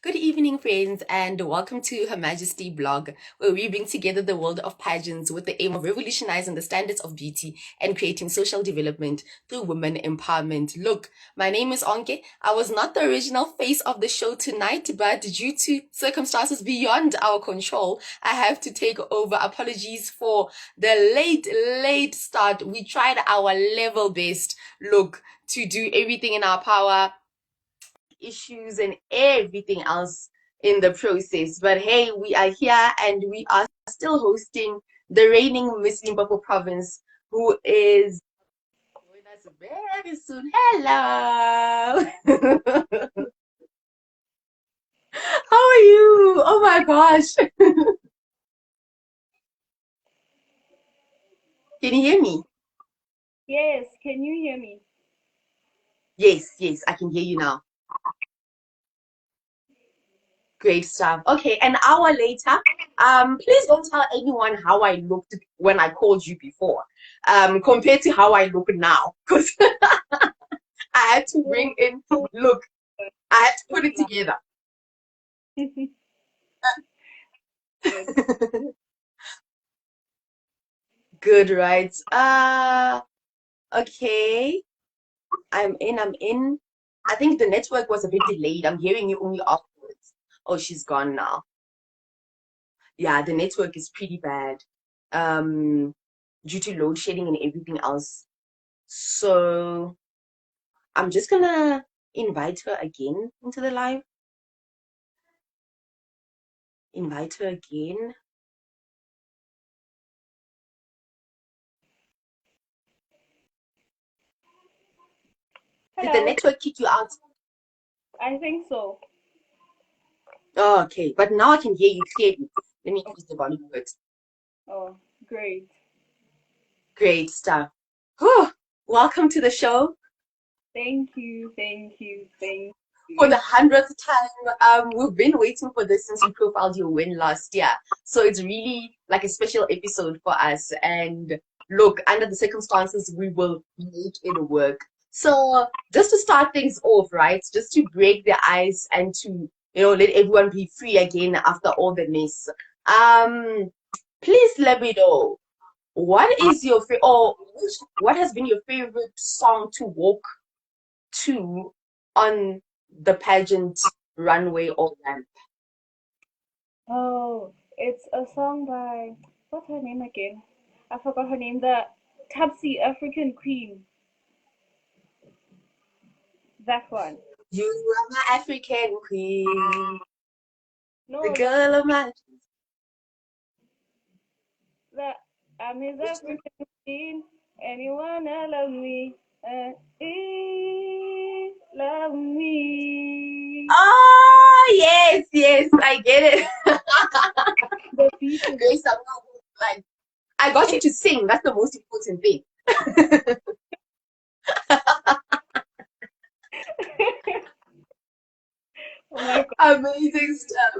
Good evening, friends, and welcome to Her Majesty blog, where we bring together the world of pageants with the aim of revolutionizing the standards of beauty and creating social development through women empowerment. Look, my name is Onke. I was not the original face of the show tonight, but due to circumstances beyond our control, I have to take over. Apologies for the late start. We tried our level best, look, to do everything in our power, issues and everything else in the process. But hey, we are here and we are still hosting the reigning Miss Limpopo Province, who is join us very soon. Hello. How are you? Oh my gosh. Can you hear me? Yes, can you hear me? Yes, I can hear you now. Great stuff. Okay, an hour later, please don't tell anyone how I looked when I called you before, compared to how I look now, because I had to Oh, bring in, oh, look, I had to put it's it not together. good. Good, right? Okay. I'm in. I think the network was a bit delayed. I'm hearing you only afterwards. Oh, she's gone now. Yeah, the network is pretty bad. Um, due to load shedding and everything else. So I'm just gonna invite her again into the live. Invite her again. Did the Hello, network kick you out? I think so. Oh, okay, but now I can hear you clearly. Let me increase the volume a bit. Oh, great. Great stuff. Whew. Welcome to the show Thank for the you. 100th time. We've been waiting for this since you profiled your win last year. So it's really like a special episode for us. And look, under the circumstances, we will make it work. So just to start things off, right? Just to break the ice and to, let everyone be free again after all the mess. Um, please let me know. What is your what has been your favorite song to walk to on the pageant runway or ramp? Oh, it's a song by what's her name again? I forgot her name. The Tupsi African Queen. That one. You are my African queen, the No, girl of my. the I'm his Which one? African Queen, and you wanna love me. Love me. Oh yes, I get it. The beat is Grace, I'm not like I got you to sing. That's the most important thing. oh my god. Amazing stuff.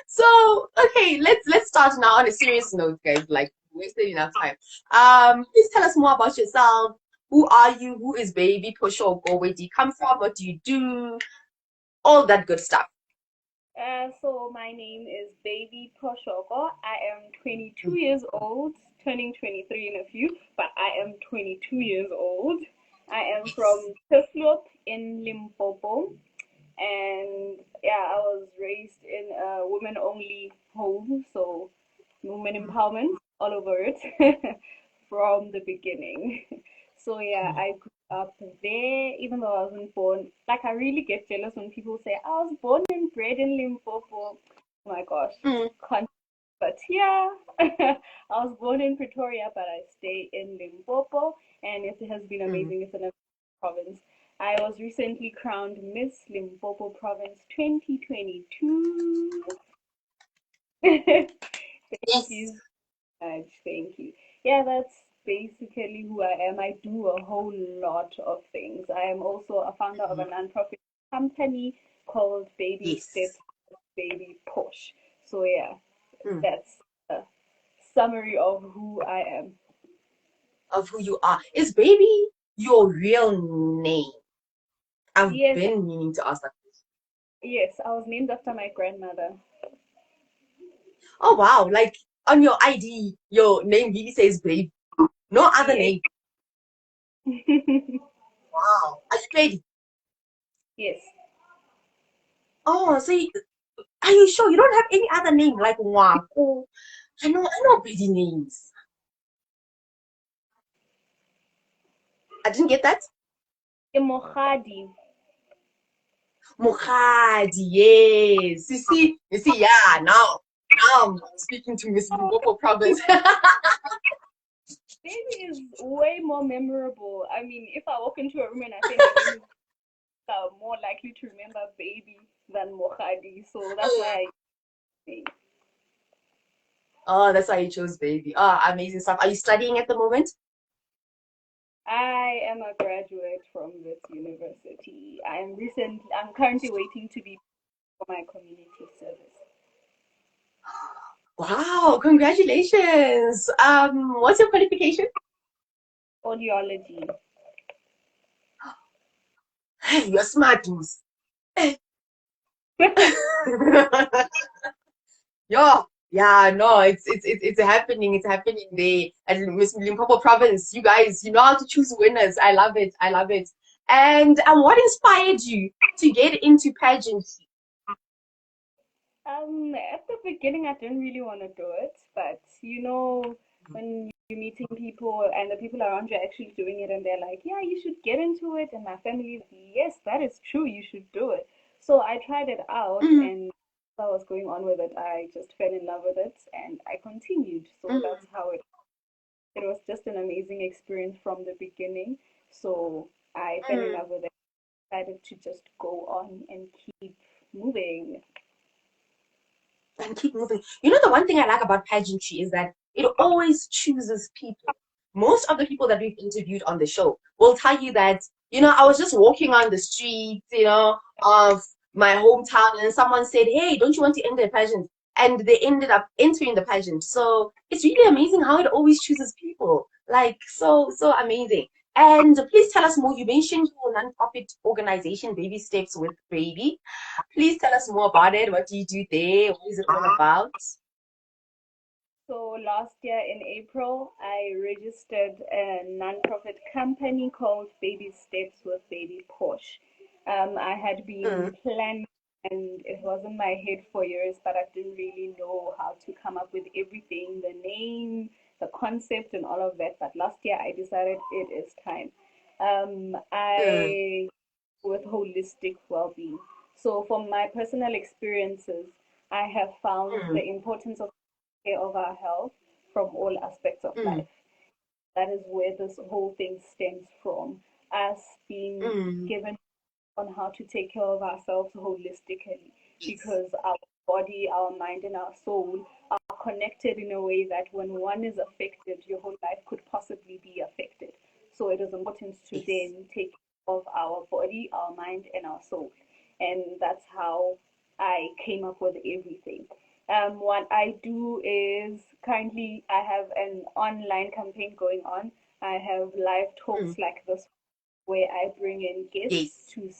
So, okay, let's start now on a serious note, guys. Like, wasted enough time. Please tell us more about yourself. Who are you? Who is baby Phoshoko? Where do you come from? What do you do? All that good stuff. So my name is Baby Phoshoko. I am 22 years old, turning 23 in a few, but I am 22 years old. I am from Tiflop in Limpopo, and yeah, I was raised in a women-only home, so women empowerment all over it from the beginning. So yeah, I grew up there, even though I wasn't born. Like I really get jealous when people say I was born and bred in Limpopo. Oh my gosh, Mm, can't. But yeah, I was born in Pretoria, but I stay in Limpopo, and it has been mm. amazing. It's an amazing province. I was recently crowned Miss Limpopo Province 2022. Thank Yes. you so much. Thank you. Yeah, that's basically who I am. I do a whole lot of things. I am also a founder of a Mhm. nonprofit company called Baby Steps, Yes. Baby Push. So yeah, Mm. that's a summary of who I am. Of who you are. Is baby your real name? I've Yes, been meaning to ask that question. Yes, I was named after my grandmother. Oh wow, like on your ID, your name really says babe. No other Yes. name. Wow. Are you ready? Yes. Oh, so are you sure you don't have any other name like Wako? I know baby names. I didn't get that. Emohadi. Mukhadi, yes. You see, yeah, now I'm speaking to Miss Limpopo Province. Baby is way more memorable. I mean, if I walk into a room and I say my name is, more likely to remember baby than Mohadi. So that's why I, Oh, that's why you chose baby. Oh, amazing stuff. Are you studying at the moment? I am a graduate from this university. I'm currently waiting to be for my community service. Wow, congratulations. What's your qualification? Audiology. Hey, you're smart, Moose. Yeah, yeah, no, it's happening. It's happening there at Miss Limpopo Province. You guys, you know how to choose winners. I love it. I love it. And what inspired you to get into pageantry? At the beginning, I didn't really want to do it, but when you're meeting people and the people around you are actually doing it, and they're like, "Yeah, you should get into it," and my family's, "Yes, that is true, you should do it." So I tried it out, Mm, and as I was going on with it, I just fell in love with it, and I continued. So mm, that's how it was just an amazing experience from the beginning. So I fell in mm. love with it, decided to just go on and keep moving. And keep moving. You know, the one thing I like about pageantry is that it always chooses people. Most of the people that we've interviewed on the show will tell you that, I was just walking on the streets, of my hometown, and someone said, "Hey, don't you want to enter a pageant?" And they ended up entering the pageant. So it's really amazing how it always chooses people. Like, so amazing. And please tell us more. You mentioned your nonprofit organization, Baby Steps with Baby. Please tell us more about it. What do you do there? What is it all about? So last year in April, I registered a nonprofit company called Baby Steps with Baby Posh. I had been Mm, planning and it was in my head for years, but I didn't really know how to come up with everything, the name, the concept, and all of that. But last year I decided it is time. mm, I with holistic well-being. So from my personal experiences, I have found mm, the importance of care of our health from all aspects of mm, life. That is where this whole thing stems from. Us being mm. given on how to take care of ourselves holistically Yes. because our body, our mind, and our soul are connected in a way that when one is affected, your whole life could possibly be affected. So it is important to Yes. then take care of our body, our mind, and our soul. And that's how I came up with everything. What I do is currently I have an online campaign going on. I have live Mm, talks like this where I bring in guests yes. to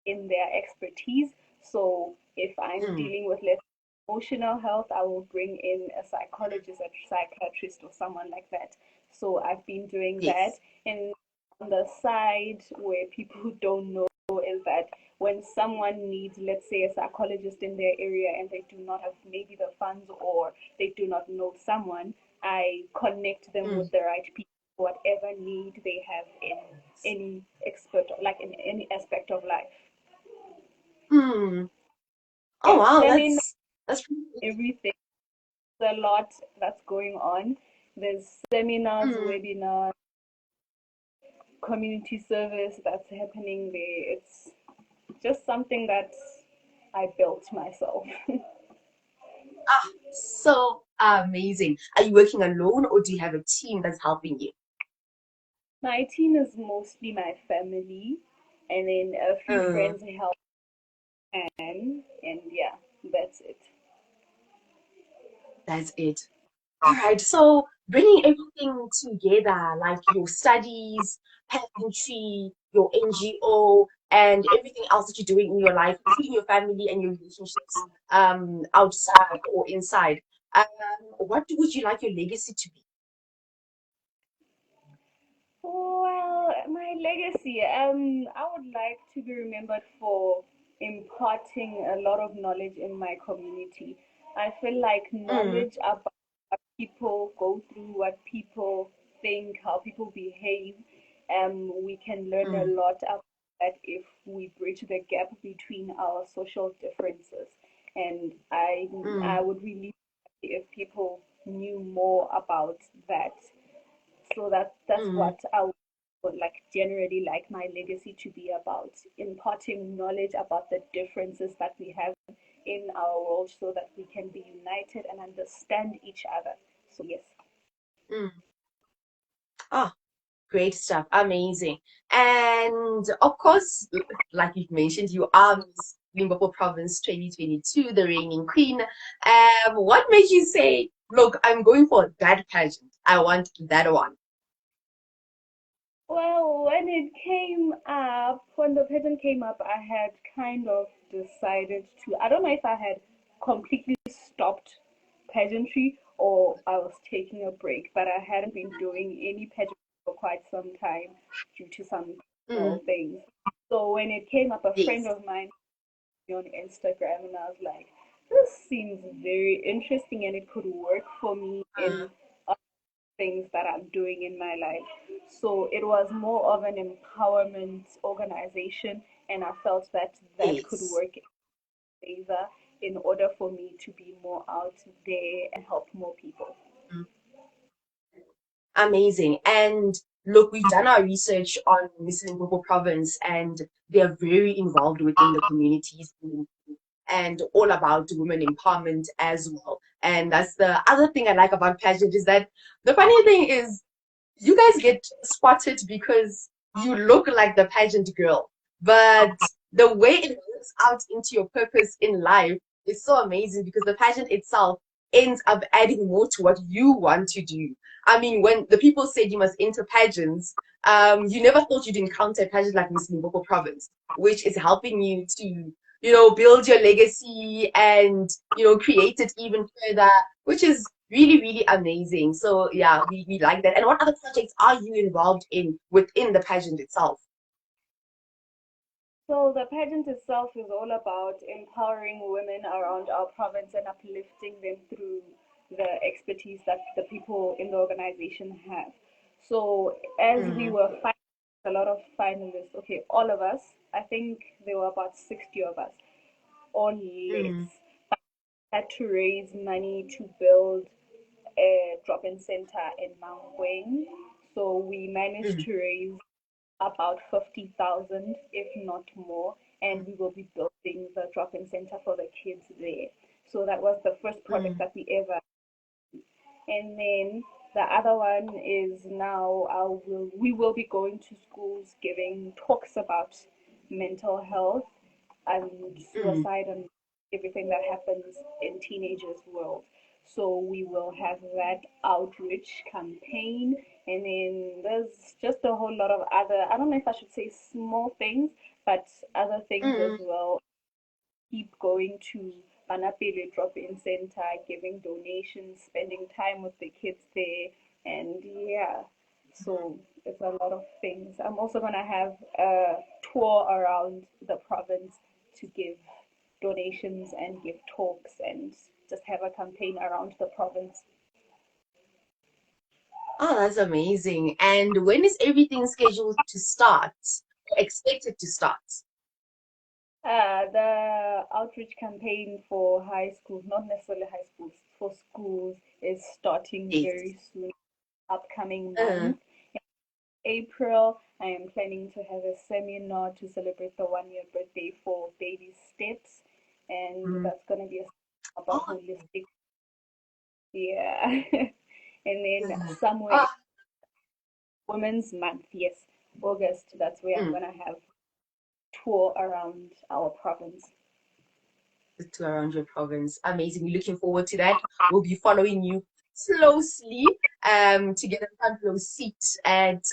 in their expertise. So if I'm Mm, dealing with less emotional health, I will bring in a psychologist, a psychiatrist, or someone like that. So I've been doing that. yes. And on the side where people don't know is that when someone needs, let's say, a psychologist in their area and they do not have maybe the funds or they do not know someone, I connect them Mm, with the right people, whatever need they have in any expert, like in any aspect of life. mm. Oh Yes, wow, let me know that's pretty good. everything. There's a lot that's going on. There's seminars, Mm. webinars, community service that's happening there. It's just something that I built myself. Ah, so amazing. Are you working alone or do you have a team that's helping you? My team is mostly my family, and then a few Mm, friends help, and yeah, that's it. that's it. All right, so bringing everything together, like your studies, pageantry, your NGO, and everything else that you're doing in your life, including your family and your relationships, outside or inside. What would you like your legacy to be? Well, my legacy, I would like to be remembered for imparting a lot of knowledge in my community. I feel like Mm, knowledge about what people go through, what people think, how people behave, we can learn a mm, lot about that if we bridge the gap between our social differences. And I mm, would really if people knew more about that. So that's mm. what I would like generally like my legacy to be about, imparting knowledge about the differences that we have in our world so that we can be united and understand each other. So yes. Mm. Ah, great stuff. Amazing. And of course, like you've mentioned, you are Miss Limpopo Province 2022, the reigning queen. What made you say, look, I'm going for that pageant. I want that one. Well, when the pageant came up, I had kind of decided to, I don't know if I had completely stopped pageantry or I was taking a break, but I hadn't been doing any pageantry for quite some time due to some Mm, personal things. So when it came up, a friend yes. of mine on Instagram, and I was like, this seems very interesting and it could work for me Mm, in things that I'm doing in my life. So it was more of an empowerment organization, and I felt that that could yes. work in favor in order for me to be more out there and help more people. Mm, amazing. And look, we've done our research on Miss Limpopo Province, and they're very involved within the communities and all about women empowerment as well. And that's the other thing I like about pageant is that the funny thing is you guys get spotted because you look like the pageant girl, but the way it works out into your purpose in life is so amazing because the pageant itself ends up adding more to what you want to do. I mean, when the people said you must enter pageants, you never thought you'd encounter a pageant like Miss Limpopo Province, which is helping you to, build your legacy and, create it even further, which is really, really amazing. So yeah, we like that. And what other projects are you involved in within the pageant itself? So the pageant itself is all about empowering women around our province and uplifting them through the expertise that the people in the organization have. So as we Mm, were a lot of finalists, okay, all of us, I think there were about 60 of us, or mm, less, had to raise money to build a drop-in center in Mount Wayne. So we managed mm, to raise about 50,000, if not more, and we will be building the drop-in center for the kids there. So that was the first project mm, that we ever. And then the other one is now we will be going to schools giving talks about mental health and mm, suicide and everything that happens in teenagers' world. So we will have that outreach campaign, and then there's just a whole lot of other, I don't know if I should say small things, but other things as mm, well. Keep going to Banapele drop-in center, giving donations, spending time with the kids there, and yeah, so it's a lot of things. I'm also gonna have a tour around the province to give donations and give talks and just have a campaign around the province. oh, that's amazing. And when is everything scheduled to start? Or expected to start? The outreach campaign for high schools, not necessarily high schools, for schools is starting Yes. very soon, upcoming Uh, month. April, I am planning to have a seminar to celebrate the 1 year birthday for baby steps, and mm. that's gonna be about Oh, holistic, yeah. And then uh, somewhere in ah, Women's Month, yes, August, that's where I'm mm. gonna have tour around our province. To around your province. Amazing. We're looking forward to that. We'll be following you closely to get a front row seat at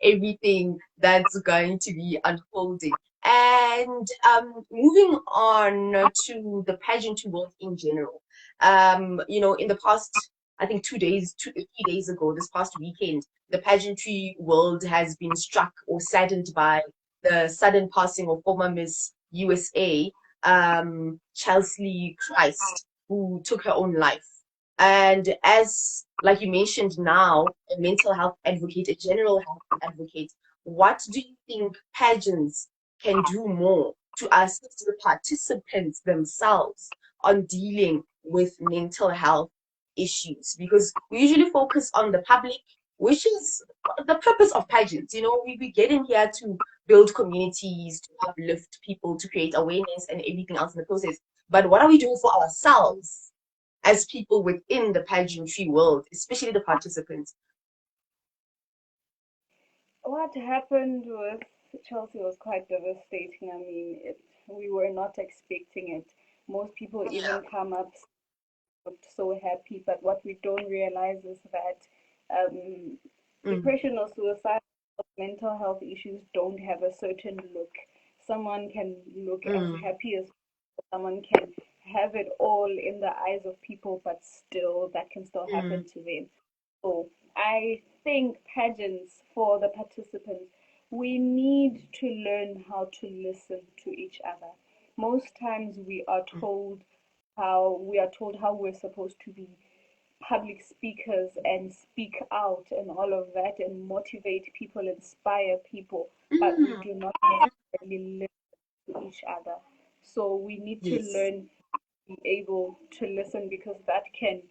everything that's going to be unfolding. And moving on to the pageantry world in general, in the past, I think 3 days ago, this past weekend, the pageantry world has been struck or saddened by the sudden passing of former Miss USA, Chelsea Christ, who took her own life. And as, like you mentioned now, a mental health advocate, a general health advocate, what do you think pageants can do more to assist the participants themselves on dealing with mental health issues? Because we usually focus on the public, which is the purpose of pageants. We get in here to build communities, to uplift people, to create awareness and everything else in the process. But what are we doing for ourselves as people within the pageantry world, especially the participants? What happened with Chelsea was quite devastating. I mean, we were not expecting it. Most people Yeah. even come up so happy, but what we don't realize is that um, Mm, depression or suicide or mental health issues don't have a certain look. Someone can look as mm, happy as someone can have it all in the eyes of people, but still that can still mm, happen to them. So I think pageants for the participants, we need to learn how to listen to each other. Most times mm, we are told how we're supposed to be public speakers and speak out and all of that and motivate people, inspire people, but we mm. do not necessarily listen to each other. So we need to Yes. learn to be able to listen because that can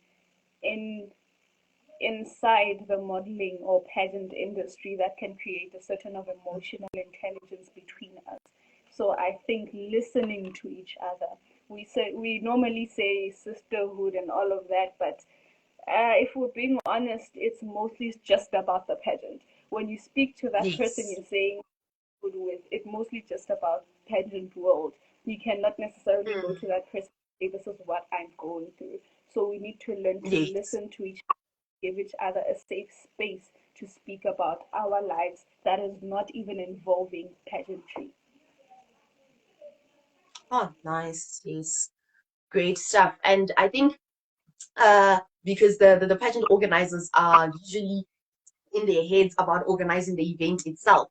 in inside the modeling or pageant industry that can create a certain of emotional intelligence between us. So I think listening to each other. We normally say sisterhood and all of that, but if we're being honest, it's mostly just about the pageant. When you speak to that person Yes. you're saying good with, it's mostly just about pageant world. You cannot necessarily go Mm, to that person and say, this is what I'm going through. So we need to learn to yes. listen to each other, give each other a safe space to speak about our lives that is not even involving pageantry. Oh, nice. Yes. Great stuff. And I think because the pageant organizers are usually in their heads about organizing the event itself.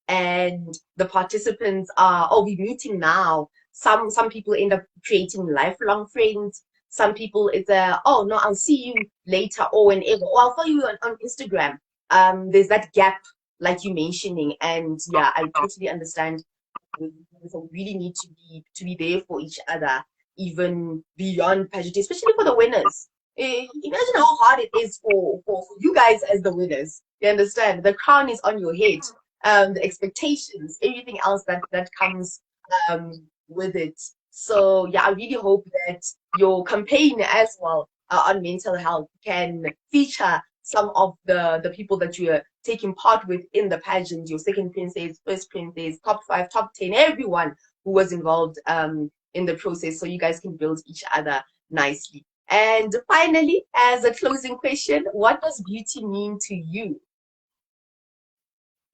And the participants are, oh, we're meeting now. Some people end up creating lifelong friends. Some people it's oh no, I'll see you later or whenever. Or I'll follow you on Instagram. There's that gap like you mentioning. And yeah, I totally understand. We really need to be there for each other, even beyond pageantry, especially for the winners. Imagine how hard it is for you guys as the winners. You understand? The crown is on your head. The expectations, everything else that comes with it. So yeah, I really hope that your campaign as well on mental health can feature some of the people that you are taking part with in the pageant, your second princess, first princess, top five, top 10, everyone who was involved in the process, so you guys can build each other nicely. And finally, as a closing question, what does beauty mean to you?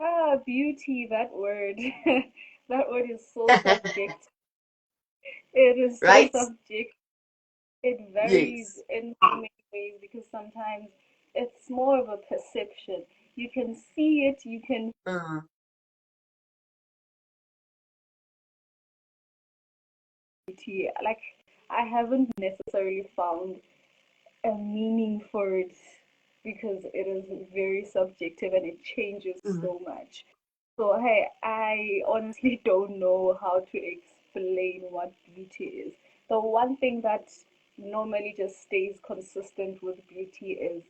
Ah, beauty, that word. That word is so subjective. It is so Right? subjective. It varies Yes. in so many ways because sometimes it's more of a perception. You can see it, you can Uh, see it. Like I haven't necessarily found a meaning for it because it is very subjective and it changes mm, so much. So hey, I honestly don't know how to explain what beauty is. The one thing that normally just stays consistent with beauty is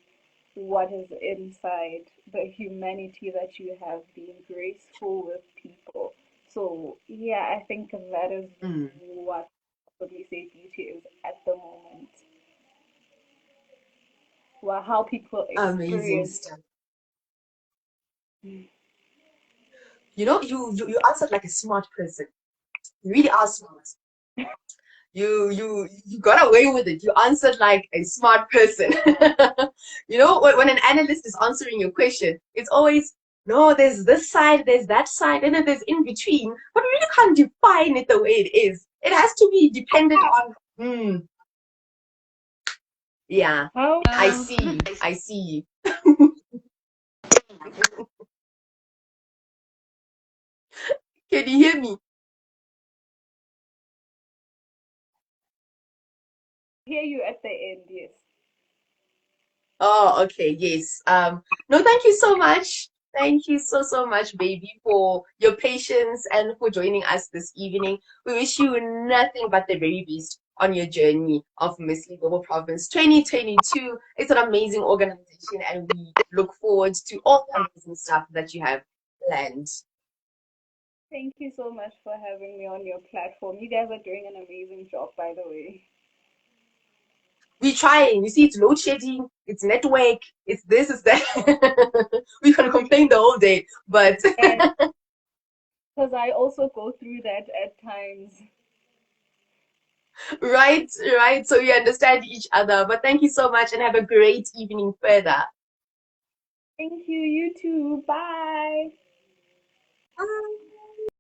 what is inside, the humanity that you have, being graceful with people. So yeah, I think that is mm. what we say beauty is at the moment. Well, how people Amazing experience. stuff. You answered like a smart person. You really are smart. You got away with it. You answered like a smart person. When an analyst is answering your question, it's always no, there's this side, there's that side, and then there's in between. But we really can't define it the way it is. It has to be dependent on. Yeah, How? I see. I see. Can you hear me? Hear you at the end, yes. Oh, okay, yes. No, thank you so much. Thank you so, so much, baby, for your patience and for joining us this evening. We wish you nothing but the very best on your journey of Miss Limpopo Province 2022. It's an amazing organization, and we look forward to all the amazing stuff that you have planned. Thank you so much for having me on your platform. You guys are doing an amazing job, by the way. We trying. You see, it's load shedding, it's network, it's this, it's that. We can complain the whole day, but And because I also go through that at times. right, right. So we understand each other. But thank you so much and have a great evening further. Thank you, you too. Bye. Bye.